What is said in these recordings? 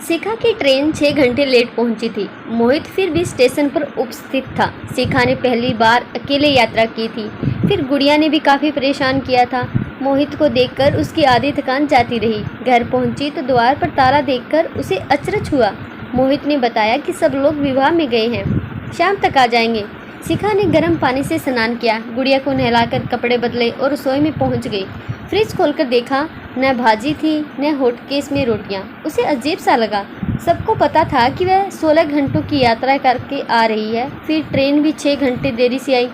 शिखा की ट्रेन 6 घंटे लेट पहुंची थी। मोहित फिर भी स्टेशन पर उपस्थित था। शिखा ने पहली बार अकेले यात्रा की थी। फिर गुड़िया ने भी काफ़ी परेशान किया था। मोहित को देखकर उसकी आधी थकान जाती रही। घर पहुंची तो द्वार पर ताला देखकर उसे अचरज हुआ। मोहित ने बताया कि सब लोग विवाह में गए हैं, शाम तक आ जाएंगे। शिखा ने गर्म पानी से स्नान किया, गुड़िया को नहलाकर कपड़े बदले और रसोई में पहुंच गई। फ्रिज खोलकर देखा, न भाजी थी न हॉटकेस में रोटियां। उसे अजीब सा लगा। सबको पता था कि वह 16 घंटों की यात्रा करके आ रही है, फिर ट्रेन भी 6 घंटे देरी से आई,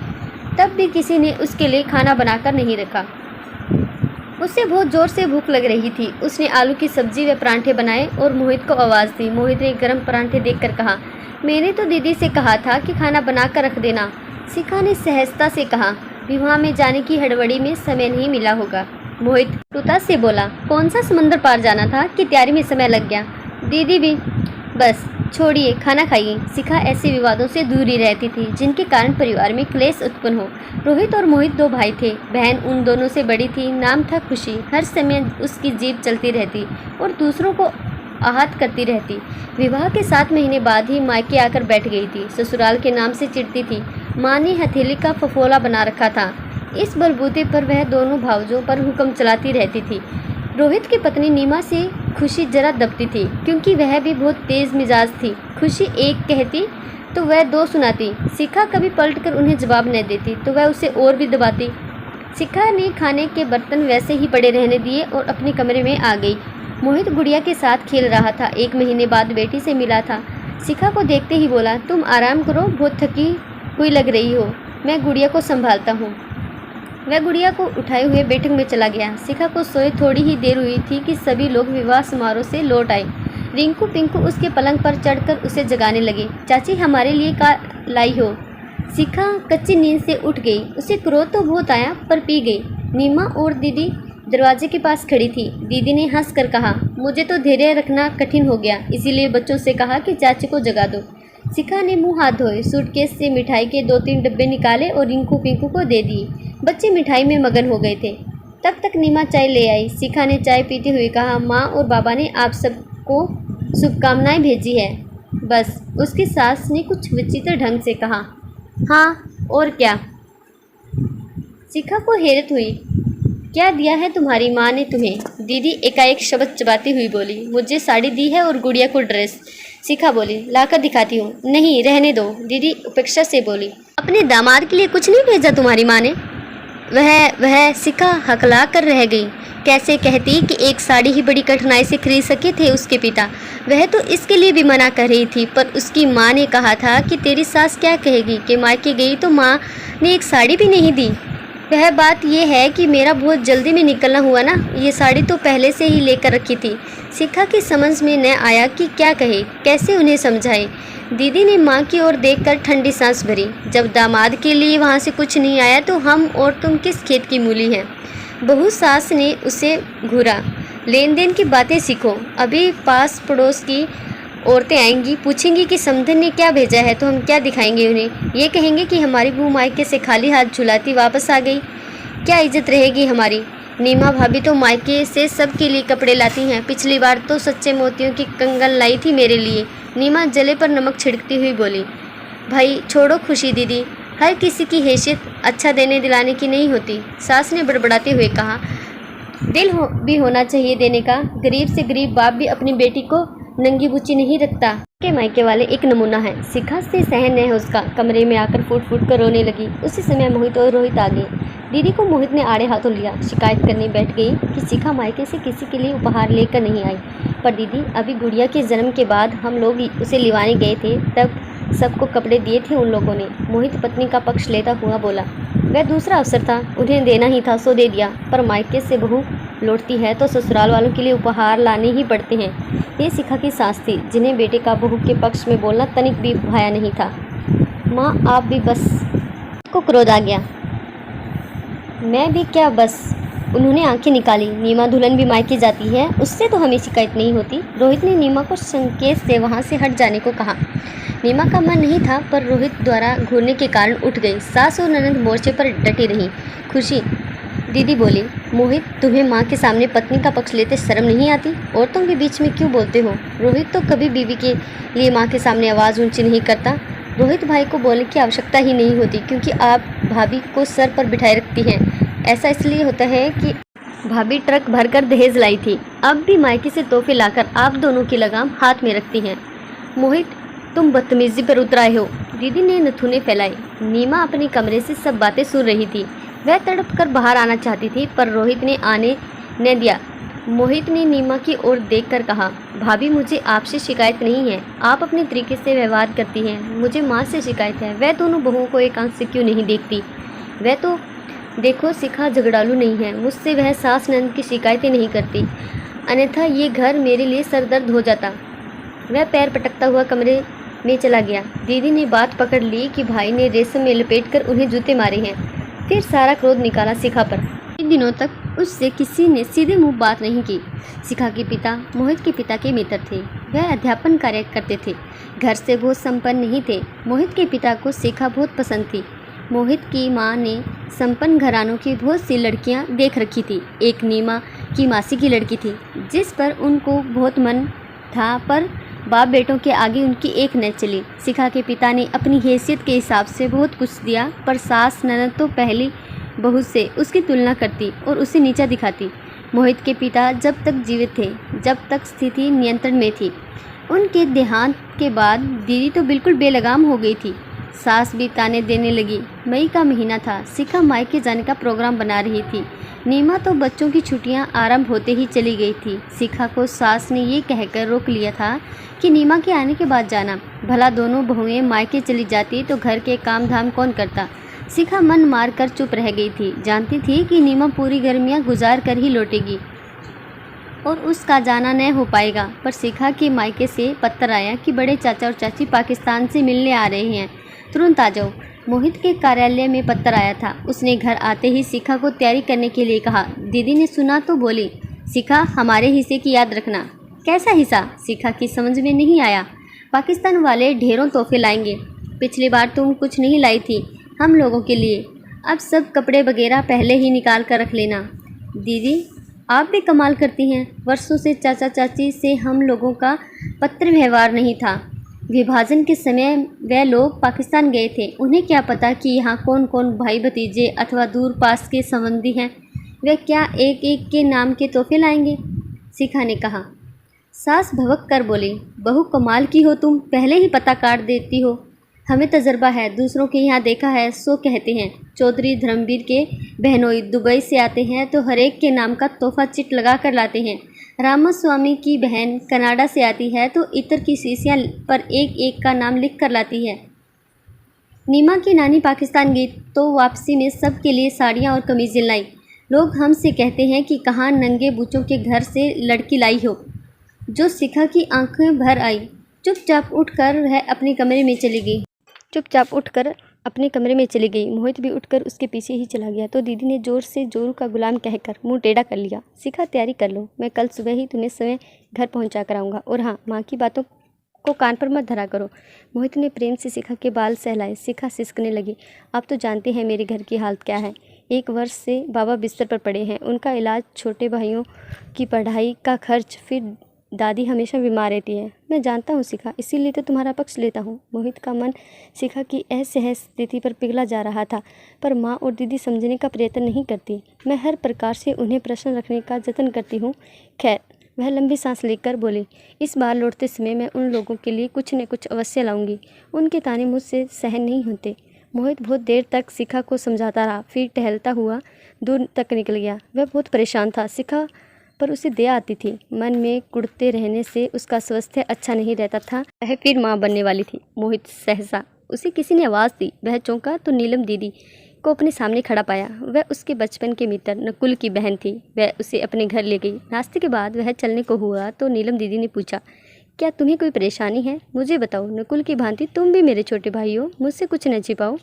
तब भी किसी ने उसके लिए खाना बनाकर नहीं रखा। उसे बहुत ज़ोर से भूख लग रही थी। उसने आलू की सब्जी व परांठे बनाए और मोहित को आवाज़ दी। मोहित ने गर्म परांठे देखकर कहा, मैंने तो दीदी से कहा था कि खाना बनाकर रख देना। शिखा ने सहजता से कहा, विवाह में जाने की हड़बड़ी में समय नहीं मिला होगा। मोहित टूटा से बोला, कौन सा समंदर पार जाना था कि तैयारी में समय लग गया। दीदी भी बस छोड़िए, खाना खाइए। शिखा ऐसे विवादों से दूर ही रहती थी जिनके कारण परिवार में क्लेश उत्पन्न हो। रोहित और मोहित 2 भाई थे। बहन उन दोनों से बड़ी थी, नाम था खुशी। हर समय उसकी जीभ चलती रहती और दूसरों को आहत करती रहती। विवाह के 7 महीने बाद ही मायके आकर बैठ गई थी। ससुराल के नाम से चिढ़ती थी। माँ ने हथेली का फफोला बना रखा था। इस बलबूते पर वह दोनों भावजों पर हुक्म चलाती रहती थी। रोहित की पत्नी नीमा से खुशी जरा दबती थी, क्योंकि वह भी बहुत तेज़ मिजाज थी। खुशी एक कहती तो वह 2 सुनाती। शिखा कभी पलटकर उन्हें जवाब न देती तो वह उसे और भी दबाती। शिखा ने खाने के बर्तन वैसे ही पड़े रहने दिए और अपने कमरे में आ गई। मोहित गुड़िया के साथ खेल रहा था। 1 महीने बाद बेटी से मिला था। शिखा को देखते ही बोला, तुम आराम करो, बहुत थकी हुई लग रही हो, मैं गुड़िया को संभालता हूँ। वह गुड़िया को उठाए हुए बैठक में चला गया। शिखा को सोए थोड़ी ही देर हुई थी कि सभी लोग विवाह समारोह से लौट आए। रिंकू पिंकू उसके पलंग पर चढ़कर उसे जगाने लगे। चाची हमारे लिए का लाई हो। शिखा कच्ची नींद से उठ गई। उसे क्रोध तो बहुत आया पर पी गई। नीमा और दीदी दरवाजे के पास खड़ी थी। दीदी ने हंसकर कहा, मुझे तो धैर्य रखना कठिन हो गया, इसीलिए बच्चों से कहा कि चाची को जगा दो। शिखा ने मुंह हाथ धोए, सूटकेस से मिठाई के 2-3 डब्बे निकाले और रिंकू पिंकू को दे दिए। बच्चे मिठाई में मगन हो गए थे। तब तक नीमा चाय ले आई। शिखा ने चाय पीते हुए कहा, माँ और बाबा ने आप सबको शुभकामनाएं भेजी है। बस उसकी सास ने कुछ विचित्र ढंग से कहा, हाँ और क्या। शिखा को हैरत हुई, क्या दिया है तुम्हारी माँ ने तुम्हें? दीदी एकाएक शब्द चबाती हुई बोली, मुझे साड़ी दी है और गुड़िया को ड्रेस। शिखा बोली, लाकर दिखाती हूँ। नहीं रहने दो, दीदी उपेक्षा से बोली। अपने दामाद के लिए कुछ नहीं भेजा तुम्हारी माँ ने? वह शिखा हकला कर रह गई। कैसे कहती कि एक साड़ी ही बड़ी कठिनाई से खरीद सके थे उसके पिता। वह तो इसके लिए भी मना कर रही थी, पर उसकी माँ ने कहा था कि तेरी सास क्या कहेगी कि मायके गई तो माँ ने एक साड़ी भी नहीं दी। वह बात यह है कि मेरा बहुत जल्दी में निकलना हुआ ना, ये साड़ी तो पहले से ही लेकर रखी थी। शिखा की समझ में न आया कि क्या कहे, कैसे उन्हें समझाए। दीदी ने माँ की ओर देखकर ठंडी सांस भरी। जब दामाद के लिए वहाँ से कुछ नहीं आया तो हम और तुम किस खेत की मूली हैं। बहू सास ने उसे घूरा, लेन देन की बातें सीखो। अभी पास पड़ोस की औरतें आएंगी, पूछेंगी कि समधन ने क्या भेजा है, तो हम क्या दिखाएंगे उन्हें? ये कहेंगे कि हमारी बहू मायके से खाली हाथ झुलाती वापस आ गई। क्या इज्जत रहेगी हमारी? नीमा भाभी तो मायके से सबके लिए कपड़े लाती हैं। पिछली बार तो सच्चे मोतियों की कंगन लाई थी मेरे लिए। नीमा जले पर नमक छिड़कती हुई बोली, भाई छोड़ो खुशी दीदी, हर किसी की हैसियत अच्छा देने दिलाने की नहीं होती। सास ने बड़बड़ाते हुए कहा, भी होना चाहिए देने का। गरीब से गरीब बाप भी अपनी बेटी को नंगी बुच्ची नहीं रखता। के मायके वाले एक नमूना है। शिखा से सहन है उसका। कमरे में आकर फूट फूट कर रोने लगी। उसी समय मोहित और रोहित आ गए। दीदी को मोहित ने आड़े हाथों लिया। शिकायत करने बैठ गई कि शिखा मायके से किसी के लिए उपहार लेकर नहीं आई। पर दीदी, अभी गुड़िया के जन्म के बाद हम लोग उसे लिवाने गए थे, तब सबको कपड़े दिए थे उन लोगों ने। मोहित पत्नी का पक्ष लेता हुआ बोला, वह दूसरा अवसर था, उन्हें देना ही था सो दे दिया। पर मायके से बहू लौटती है तो ससुराल वालों के लिए उपहार लाने ही पड़ते हैं। ये शिखा की सास थी, जिन्हें बेटे का बहू के पक्ष में बोलना तनिक भी भाया नहीं था। माँ आप भी बस। को क्रोध आ गया। मैं भी क्या बस। उन्होंने आंखें निकाली। नीमा दुल्हन भी मायके जाती है, उससे तो हमें शिकायत नहीं होती। रोहित ने नीमा को संकेत से वहाँ से हट जाने को कहा। नीमा का मन नहीं था, पर रोहित द्वारा घूरने के कारण उठ गई। सास और ननद मोर्चे पर डटी रहीं। खुशी, दीदी बोली, मोहित तुम्हें माँ के सामने पत्नी का पक्ष लेते शर्म नहीं आती? औरतों के बीच में क्यों बोलते हो? रोहित तो कभी बीवी के लिए माँ के सामने आवाज़ ऊंची नहीं करता। रोहित भाई को बोलने की आवश्यकता ही नहीं होती क्योंकि आप भाभी को सर पर बिठाए रखती हैं। ऐसा इसलिए होता है कि भाभी ट्रक भरकर दहेज लाई थी, अब भी मायके से तोहफे लाकर आप दोनों की लगाम हाथ में रखती हैं। मोहित तुम बदतमीजी पर उतर आए हो। दीदी ने नथुने फैलाए। नीमा अपने कमरे से सब बातें सुन रही थी। वह तड़प कर बाहर आना चाहती थी पर रोहित ने आने न दिया। मोहित ने नीमा की ओर देखकर कहा, भाभी मुझे आपसे शिकायत नहीं है, आप अपने तरीके से व्यवहार करती हैं, मुझे माँ से शिकायत है। वह दोनों बहुओं को एक आंख से क्यों नहीं देखती? वह तो देखो शिखा झगड़ालू नहीं है, मुझसे वह सास नंद की शिकायतें नहीं करती, अन्यथा ये घर मेरे लिए सरदर्द हो जाता। वह पैर पटकता हुआ कमरे में चला गया। दीदी ने बात पकड़ ली कि भाई ने रेशम में लपेटकर उन्हें जूते मारे हैं। फिर सारा क्रोध निकाला शिखा पर। इन दिनों तक उससे किसी ने सीधे मुंह बात नहीं की। शिखा के पिता मोहित के पिता के मित्र थे। वह अध्यापन कार्य करते थे, घर से बहुत संपन्न नहीं थे। मोहित के पिता को शिखा बहुत पसंद थी। मोहित की माँ ने संपन्न घरानों की बहुत सी लड़कियाँ देख रखी थी। एक नीमा की मासी की लड़की थी जिस पर उनको बहुत मन था, पर बाप बेटों के आगे उनकी एक न चली। शिखा के पिता ने अपनी हैसियत के हिसाब से बहुत कुछ दिया, पर सास ननद तो पहली बहू से उसकी तुलना करती और उसे नीचा दिखाती। मोहित के पिता जब तक जीवित थे, जब तक स्थिति नियंत्रण में थी। उनके देहांत के बाद दीदी तो बिल्कुल बेलगाम हो गई थी। सास भी ताने देने लगी। मई का महीना था। शिखा मायके जाने का प्रोग्राम बना रही थी। नीमा तो बच्चों की छुट्टियां आरंभ होते ही चली गई थी। शिखा को सास ने ये कहकर रोक लिया था कि नीमा के आने के बाद जाना। भला दोनों बहुएं मायके चली जाती तो घर के काम धाम कौन करता? शिखा मन मार कर चुप रह गई थी। जानती थी कि नीमा पूरी गर्मियां गुजार कर ही लौटेगी और उसका जाना न हो पाएगा। पर शिखा के मायके से पत्र आया कि बड़े चाचा और चाची पाकिस्तान से मिलने आ रहे हैं, तुरंत आ जाओ। मोहित के कार्यालय में पत्र आया था। उसने घर आते ही शिखा को तैयारी करने के लिए कहा। दीदी ने सुना तो बोली, शिखा हमारे हिस्से की याद रखना। कैसा हिस्सा? शिखा की समझ में नहीं आया। पाकिस्तान वाले ढेरों तोहफे लाएंगे। पिछली बार तुम कुछ नहीं लाई थी हम लोगों के लिए, अब सब कपड़े वगैरह पहले ही निकाल कर रख लेना। दीदी आप भी कमाल करती हैं। वर्षों से चाचा चाची से हम लोगों का पत्र व्यवहार नहीं था। विभाजन के समय वे लोग पाकिस्तान गए थे। उन्हें क्या पता कि यहाँ कौन कौन भाई भतीजे अथवा दूर पास के संबंधी हैं। वे क्या एक एक के नाम के तोहफे लाएंगे? शिखा ने कहा। सास भवक कर बोली, बहू कमाल की हो तुम, पहले ही पता काट देती हो। हमें तजर्बा है, दूसरों के यहाँ देखा है सो कहते हैं। चौधरी धर्मवीर के बहनोई दुबई से आते हैं तो हर एक के नाम का तोहफा चिट लगा कर लाते हैं। रामास्वामी की बहन कनाडा से आती है तो इत्र की शीशियाँ पर एक एक का नाम लिख कर लाती है। नीमा की नानी पाकिस्तान गई तो वापसी में सब के लिए साड़ियाँ और कमीज़ें लाई। लोग हमसे कहते हैं कि कहाँ नंगे बूचों के घर से लड़की लाई हो। जो शिखा की आंखें भर आई। चुपचाप उठकर वह अपने कमरे में चली गई। मोहित भी उठकर उसके पीछे ही चला गया तो दीदी ने जोर से जोरू का गुलाम कहकर मुंह टेढ़ा कर लिया। शिखा तैयारी कर लो, मैं कल सुबह ही तुम्हें समय घर पहुंचा कर आऊँगा। और हाँ, माँ की बातों को कान पर मत धरा करो। मोहित ने प्रेम से शिखा के बाल सहलाए। शिखा सिसकने लगी। आप तो जानते हैं मेरे घर की हालत क्या है। 1 वर्ष से बाबा बिस्तर पर पड़े हैं। उनका इलाज, छोटे भाइयों की पढ़ाई का खर्च, फिर दादी हमेशा बीमार रहती है। मैं जानता हूँ शिखा, इसीलिए तो तुम्हारा पक्ष लेता हूँ। मोहित का मन शिखा की असहज स्थिति पर पिघला जा रहा था, पर माँ और दीदी समझने का प्रयत्न नहीं करती। मैं हर प्रकार से उन्हें प्रश्न रखने का जतन करती हूँ। खैर, वह लंबी सांस लेकर बोली, इस बार लौटते समय मैं उन लोगों के लिए कुछ न कुछ अवश्य लाऊंगी। उनके ताने मुझसे सहन नहीं होते। मोहित बहुत देर तक शिखा को समझाता रहा, फिर टहलता हुआ दूर तक निकल गया। वह बहुत परेशान था। शिखा पर उसे दया आती थी। मन में कुढ़ते रहने से उसका स्वास्थ्य अच्छा नहीं रहता था। वह फिर माँ बनने वाली थी। मोहित सहसा उसे किसी ने आवाज़ दी। वह चौंका तो नीलम दीदी को अपने सामने खड़ा पाया। वह उसके बचपन के मित्र नकुल की बहन थी। वह उसे अपने घर ले गई। नाश्ते के बाद वह चलने को हुआ तो नीलम दीदी ने पूछा, क्या तुम्हें कोई परेशानी है? मुझे बताओ। नकुल की भांति तुम भी मेरे छोटे भाई हो, मुझसे कुछ न छिपाओ।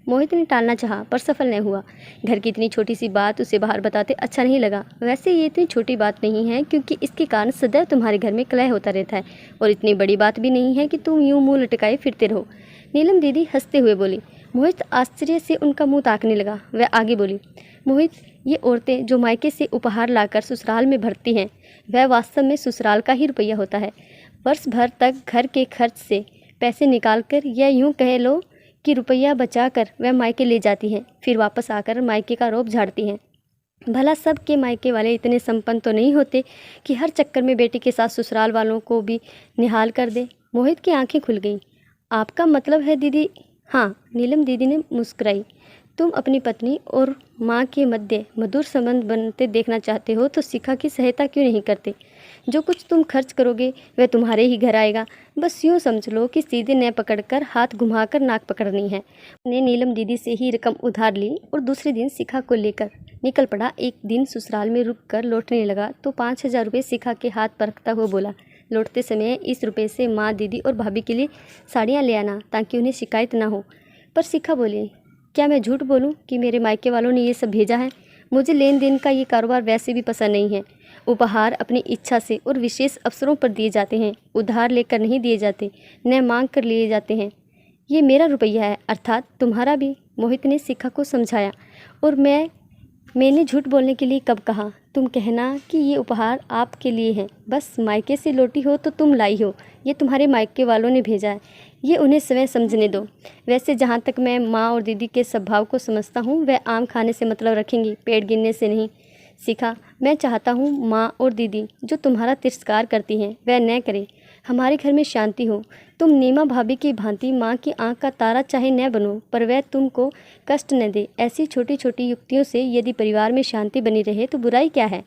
मोहित ने टालना चाहा पर सफल नहीं हुआ। घर की इतनी छोटी सी बात उसे बाहर बताते अच्छा नहीं लगा। वैसे ये इतनी छोटी बात नहीं है क्योंकि इसके कारण सदैव तुम्हारे घर में कलह होता रहता है, और इतनी बड़ी बात भी नहीं है कि तुम यूं मुंह लटकाए फिरते रहो। नीलम दीदी हंसते हुए बोली, मोहित आश्चर्य से उनका मुंह ताकने लगा। वह आगे बोली, मोहित, ये औरतें जो मायके से उपहार लाकर ससुराल में भरती हैं, वह वास्तव में ससुराल का ही रुपया होता है। वर्ष भर तक घर के खर्च से पैसे निकालकर या यूं कह लो कि रुपया बचाकर वह मायके ले जाती हैं, फिर वापस आकर मायके का रौब झाड़ती हैं। भला सब के मायके वाले इतने संपन्न तो नहीं होते कि हर चक्कर में बेटी के साथ ससुराल वालों को भी निहाल कर दे। मोहित की आंखें खुल गईं। आपका मतलब है दीदी? हाँ, नीलम दीदी ने मुस्कुराई। तुम अपनी पत्नी और माँ के मध्य मधुर संबंध बनते देखना चाहते हो तो शिखा की सहायता क्यों नहीं करते? जो कुछ तुम खर्च करोगे वह तुम्हारे ही घर आएगा। बस यूँ समझ लो कि सीधे न पकड़कर हाथ घुमाकर नाक पकड़नी है। ने नीलम दीदी से ही रकम उधार ली और दूसरे दिन शिखा को लेकर निकल पड़ा। एक दिन ससुराल में रुक कर लौटने लगा तो 5,000 रुपये शिखा के हाथ पर रखता हुआ बोला, लौटते समय इस रुपये से माँ, दीदी और भाभी के लिए साड़ियाँ ले आना ताकि उन्हें शिकायत ना हो। पर शिखा बोली, क्या मैं झूठ बोलूं कि मेरे मायके वालों ने ये सब भेजा है? मुझे लेन देन का ये कारोबार वैसे भी पसंद नहीं है। उपहार अपनी इच्छा से और विशेष अवसरों पर दिए जाते हैं, उधार लेकर नहीं दिए जाते, न मांग कर लिए जाते हैं। ये मेरा रुपया है, अर्थात तुम्हारा भी, मोहित ने शिखा को समझाया। और मैंने झूठ बोलने के लिए कब कहा? तुम कहना कि ये उपहार आपके लिए है, बस मायके से लौटी हो तो तुम लाई हो, ये तुम्हारे मायके वालों ने भेजा है, ये उन्हें स्वयं समझने दो। वैसे जहाँ तक मैं माँ और दीदी के स्वभाव को समझता हूँ, वह आम खाने से मतलब रखेंगी, पेट गिनने से नहीं। शिखा, मैं चाहता हूँ माँ और दीदी जो तुम्हारा तिरस्कार करती हैं वह न करे, हमारे घर में शांति हो। तुम नीमा भाभी की भांति माँ की आंख का तारा चाहे न बनो, पर वह तुमको कष्ट न दे। ऐसी छोटी छोटी युक्तियों से यदि परिवार में शांति बनी रहे तो बुराई क्या है?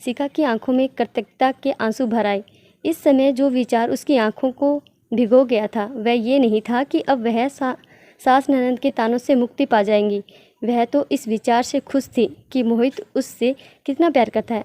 शिखा की आंखों में कृतज्ञता के आंसू भर आए। इस समय जो विचार उसकी आंखों को भिगो गया था वह ये नहीं था कि अब वह सास ननद के तानों से मुक्ति पा जाएंगी। वह तो इस विचार से खुश थी कि मोहित उससे कितना प्यार करता है।